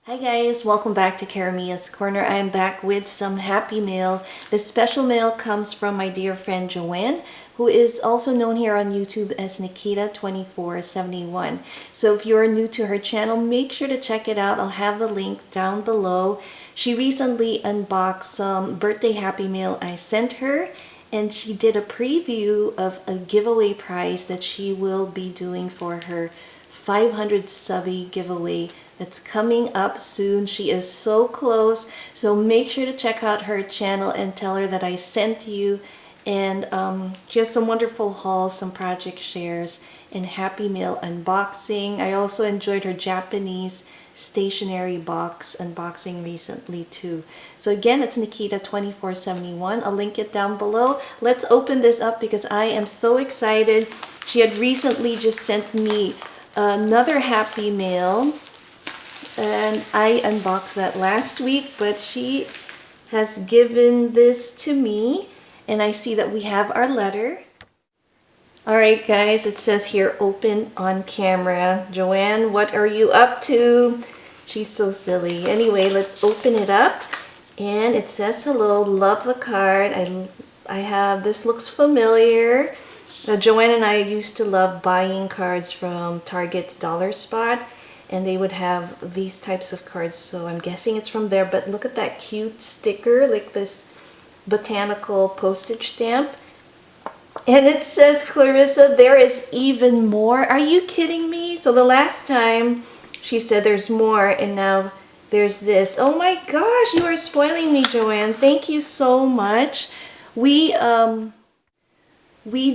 Hi guys, welcome back to Karamia's Corner. I am back with some happy mail. This special mail comes from my dear friend Joann, who is also known here on YouTube as Nikita2471. So if you're new to her channel, make sure to check it out. I'll have the link down below. She recently unboxed some birthday happy mail I sent her, and she did a preview of a giveaway prize that she will be doing for her 500 subby giveaway that's coming up soon. She is so close, so make sure to check out her channel and tell her that I sent you. And she has some wonderful hauls, some project shares, and happy mail unboxing. I also enjoyed her Japanese stationery box unboxing recently too. So again, it's Nikita2471. I'll link it down below. Let's open this up because I am so excited. She had recently just sent me another happy mail, and I unboxed that last week, but she has given this to me, and I see that we have our letter. All right, guys, it says here, open on camera. Joann, what are you up to? She's so silly. Anyway, let's open it up, and it says hello, love the card. I have, this looks familiar. Joann and I used to love buying cards from Target's Dollar Spot, and they would have these types of cards, so I'm guessing it's from there. But look at that cute sticker, like this botanical postage stamp. And it says, Clarissa, there is even more. Are you kidding me? So the last time she said there's more, and now there's this. Oh my gosh, you are spoiling me, Joann. Thank you so much. We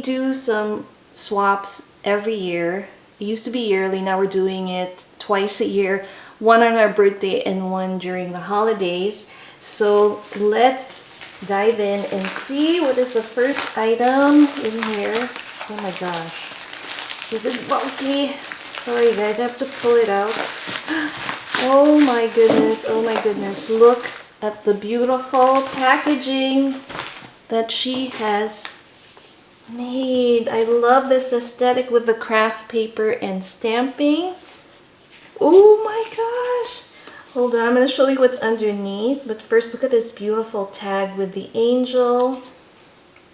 do some swaps every year. It used to be yearly, now we're doing it twice a year, one on our birthday and one during the holidays. So let's dive in and see what is the first item in here. Oh my gosh, this is bulky. Sorry guys, I have to pull it out. Oh my goodness, look at the beautiful packaging that she has made. I love this aesthetic with the craft paper and stamping. Oh my gosh. Hold on, I'm going to show you what's underneath. But first, look at this beautiful tag with the angel.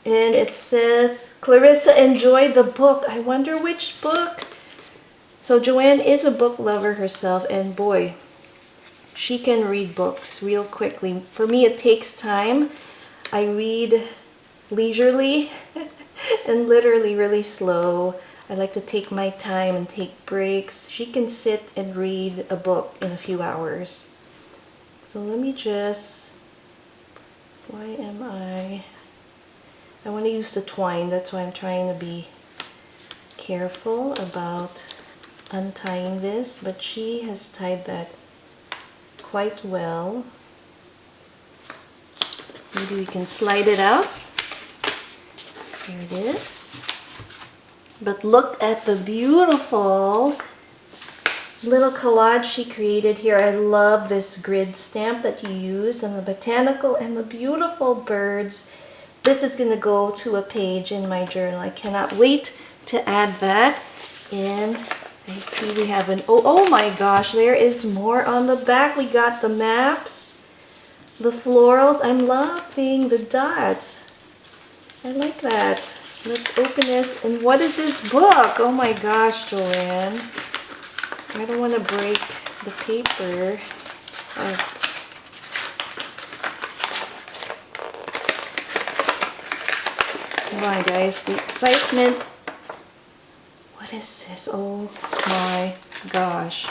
And it says, Clarissa, enjoy the book. I wonder which book. So Joann is a book lover herself, and boy, she can read books real quickly. For me, it takes time. I read leisurely and literally really slow. I like to take my time and take breaks. She can sit and read a book in a few hours. So let me just, I want to use the twine. That's why I'm trying to be careful about untying this, but she has tied that quite well. Maybe we can slide it out. Here it is. But look at the beautiful little collage she created here. I love this grid stamp that you use, and the botanical and the beautiful birds. This is going to go to a page in my journal. I cannot wait to add that. And I see we have an, oh my gosh, there is more on the back. We got the maps, the florals. I'm loving the dots. I like that. Let's open this. And what is this book? Oh my gosh, Joann. I don't want to break the paper. Oh. Come on, guys. The excitement. What is this? Oh my gosh.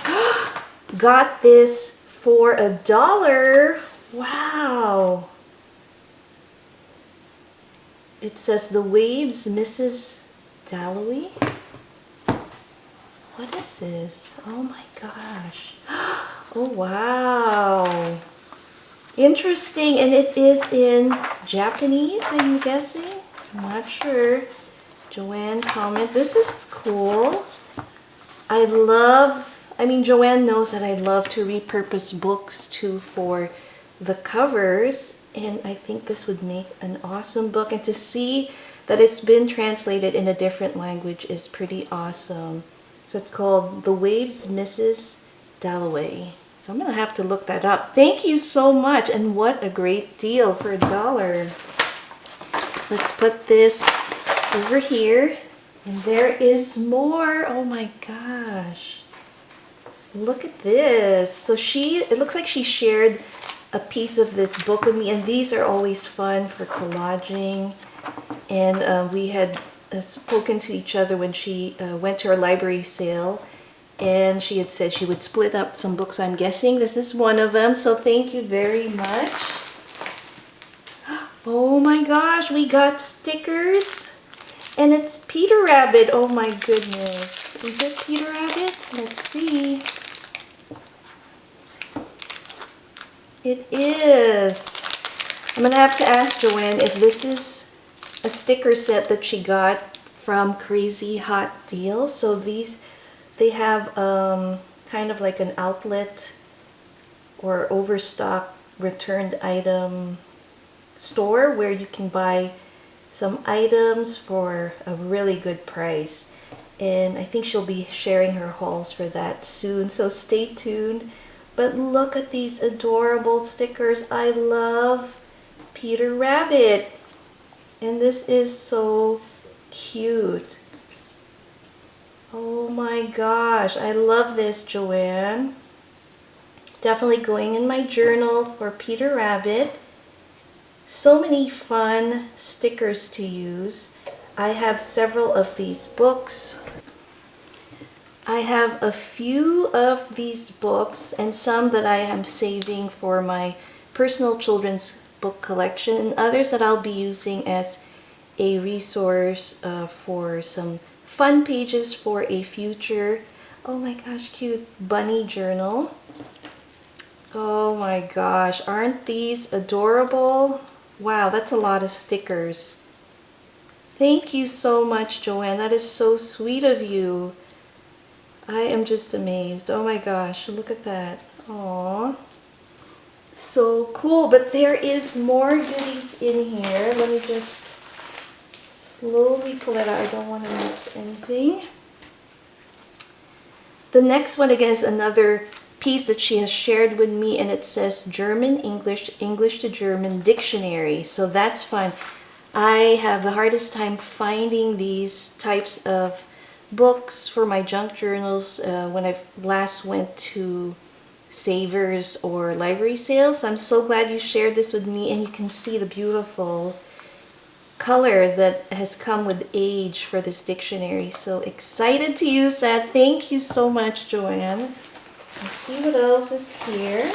Got this for $1. Wow. It says The Waves, Mrs. Dalloway. What is this? Oh my gosh. Oh wow. Interesting. And it is in Japanese, I'm guessing. I'm not sure. Joann, comment. This is cool. Joann knows that I love to repurpose books too for the covers. And I think this would make an awesome book. And to see that it's been translated in a different language is pretty awesome. So it's called The Waves, Mrs. Dalloway. So I'm gonna have to look that up. Thank you so much, and what a great deal for $1. Let's put this over here, and there is more. Oh my gosh. Look at this. So it looks like she shared a piece of this book with me, and these are always fun for collaging. And we had spoken to each other when she went to our library sale, and she had said she would split up some books. I'm guessing this is one of them, so thank you very much. Oh my gosh, we got stickers, and it's Peter Rabbit. Oh my goodness. Is it Peter Rabbit? Let's see. It is. I'm gonna have to ask Joann if this is a sticker set that she got from Crazy Hot Deal. So these, they have kind of like an outlet or overstock returned item store where you can buy some items for a really good price. And I think she'll be sharing her hauls for that soon, so stay tuned. But look at these adorable stickers. I love Peter Rabbit. And this is so cute. Oh my gosh, I love this, Joann. Definitely going in my journal for Peter Rabbit. So many fun stickers to use. I have several of these books. I have a few of these books and some that I am saving for my personal children's book collection, and others that I'll be using as a resource for some fun pages for a future, oh my gosh, cute bunny journal. Oh my gosh, aren't these adorable? Wow, that's a lot of stickers. Thank you so much, Joann. That is so sweet of you. I am just amazed. Oh my gosh, look at that. Aww. So cool, but there is more goodies in here. Let me just slowly pull it out. I don't want to miss anything. The next one again is another piece that she has shared with me, and it says German, English, English to German dictionary. So that's fun. I have the hardest time finding these types of books for my junk journals when I last went to Savers or library sales. I'm so glad you shared this with me, and you can see the beautiful color that has come with age for this dictionary. So excited to use that. Thank you so much, Joann. Let's see what else is here.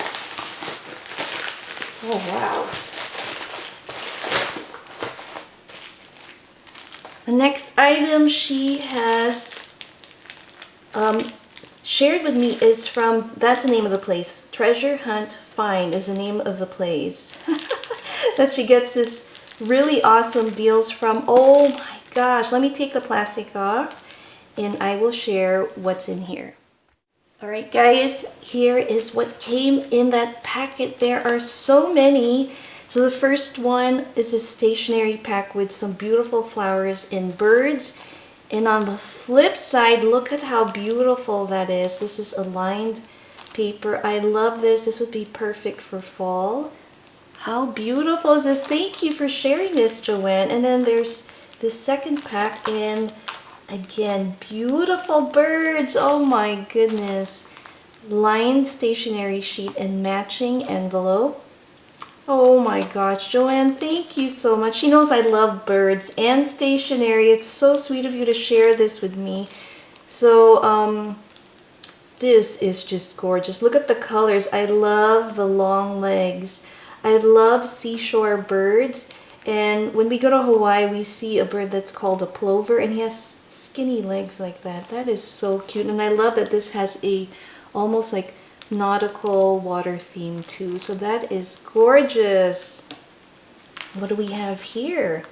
Oh wow. The next item she has shared with me is from, that's the name of the place, Treasure Hunt Find is the name of the place that she gets this really awesome deals from. Oh my gosh, let me take the plastic off and I will share what's in here. Alright guys, here is what came in that packet. There are so many. So the first one is a stationery pack with some beautiful flowers and birds. And on the flip side, look at how beautiful that is. This is a lined paper. I love this. This would be perfect for fall. How beautiful is this? Thank you for sharing this, Joann. And then there's the second pack, and again, beautiful birds. Oh my goodness. Lined stationery sheet and matching envelope. Oh my gosh, Joann, thank you so much. She knows I love birds and stationery. It's so sweet of you to share this with me. So, this is just gorgeous. Look at the colors. I love the long legs. I love seashore birds. And when we go to Hawaii, we see a bird that's called a plover, and he has skinny legs like that. That is so cute. And I love that this has a almost like nautical water theme too. So that is gorgeous. What do we have here?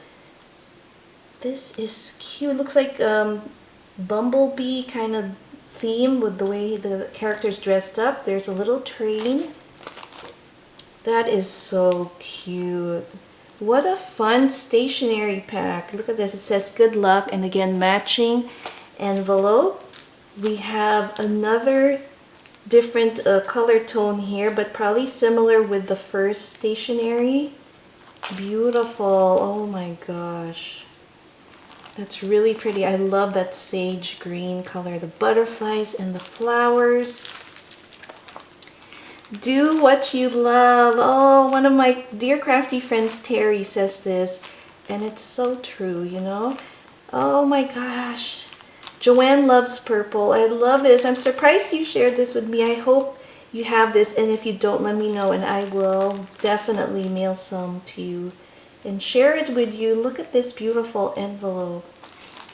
This is cute. It looks like bumblebee kind of theme with the way the character's dressed up. There's a little train. That is so cute. What a fun stationery pack. Look at this. It says good luck, and again matching envelope. We have another different color tone here, but probably similar with the first stationery. Beautiful. Oh my gosh. That's really pretty. I love that sage green color. The butterflies and the flowers. Do what you love. Oh, one of my dear crafty friends, Terry, says this, and it's so true, you know? Oh my gosh. Joann loves purple. I love this. I'm surprised you shared this with me. I hope you have this, and if you don't, let me know, and I will definitely mail some to you and share it with you. Look at this beautiful envelope.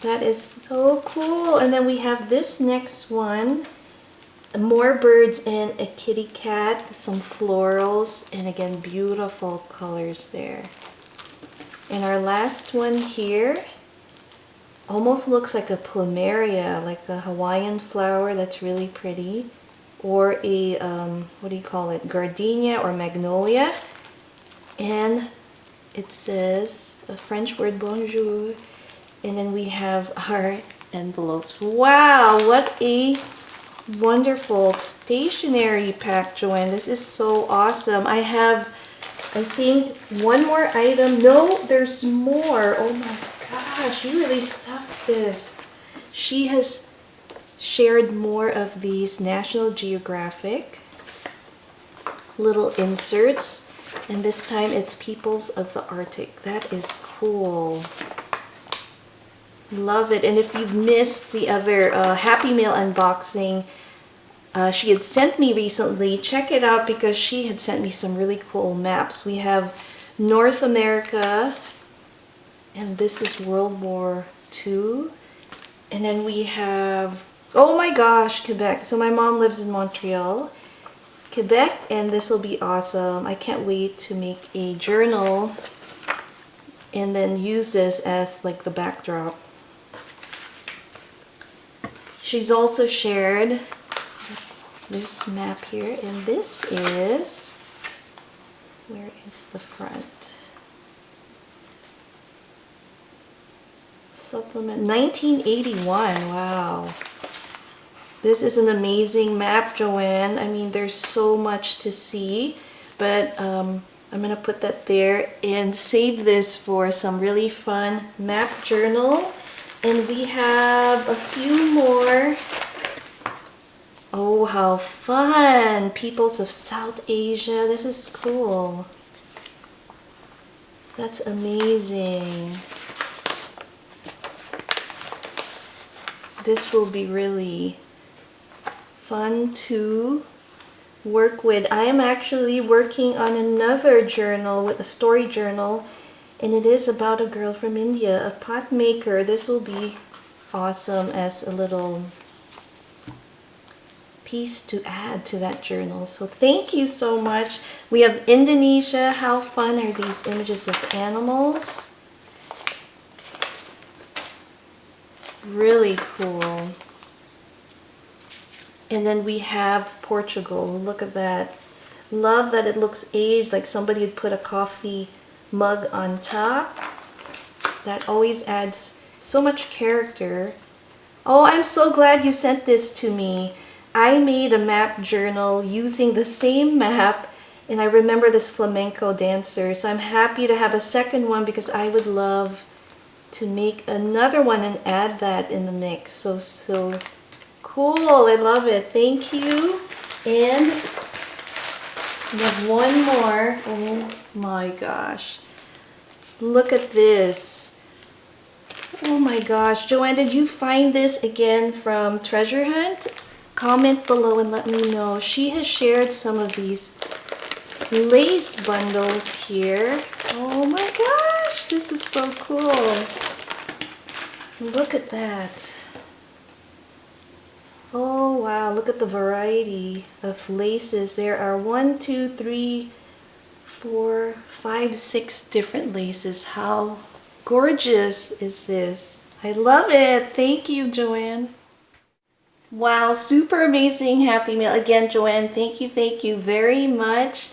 That is so cool. And then we have this next one. More birds and a kitty cat, some florals, and again, beautiful colors there. And our last one here almost looks like a plumeria, like a Hawaiian flower that's really pretty, or a, what do you call it, gardenia or magnolia. And it says a French word, bonjour. And then we have our envelopes. Wow, what a wonderful stationery pack, Joann. This is so awesome. I have, I think, one more item. No, there's more. Oh my gosh, you really stuffed this. She has shared more of these National Geographic little inserts, and this time it's Peoples of the Arctic. That is cool. Love it. And if you've missed the other Happy Mail unboxing she had sent me recently, check it out because she had sent me some really cool maps. We have North America, and this is World War II. And then we have, oh my gosh, Quebec. So my mom lives in Montreal, Quebec, and this will be awesome. I can't wait to make a journal and then use this as like the backdrop. She's also shared this map here, and this is, where is the front? Supplement 1981. Wow. This is an amazing map, Joann. I mean, there's so much to see, but I'm gonna put that there and save this for some really fun map journal. And we have a few more. Oh, how fun! Peoples of South Asia. This is cool. That's amazing. This will be really fun to work with. I am actually working on another journal, with a story journal, and it is about a girl from India, a pot maker. This will be awesome as a little piece to add to that journal. So thank you so much. We have Indonesia. How fun are these images of animals? Really cool. And then we have Portugal. Look at that. Love that it looks aged, like somebody had put a coffee mug on top. That always adds so much character. Oh, I'm so glad you sent this to me. I made a map journal using the same map, and I remember this flamenco dancer. So I'm happy to have a second one because I would love to make another one and add that in the mix. So cool. I love it. Thank you. And we have one more. Oh my gosh. Look at this. Oh my gosh. Joann, did you find this again from Treasure Hunt? Comment below and let me know. She has shared some of these lace bundles here. Oh my gosh, this is so cool. Look at that. Oh wow, look at the variety of laces. There are 1, 2, 3, 4, 5, 6 different laces. How gorgeous is this? I love it. Thank you, Joann. Wow, super amazing Happy Mail. Again, Joann, thank you very much.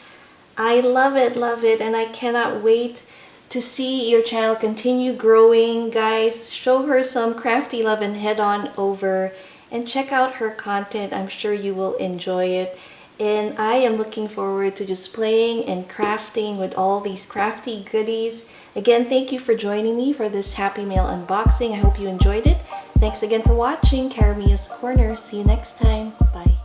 I love it, and I cannot wait to see your channel continue growing. Guys, show her some crafty love and head on over and check out her content. I'm sure you will enjoy it. And I am looking forward to just playing and crafting with all these crafty goodies. Again, thank you for joining me for this Happy Mail unboxing. I hope you enjoyed it. Thanks again for watching Caramia's Corner. See you next time. Bye.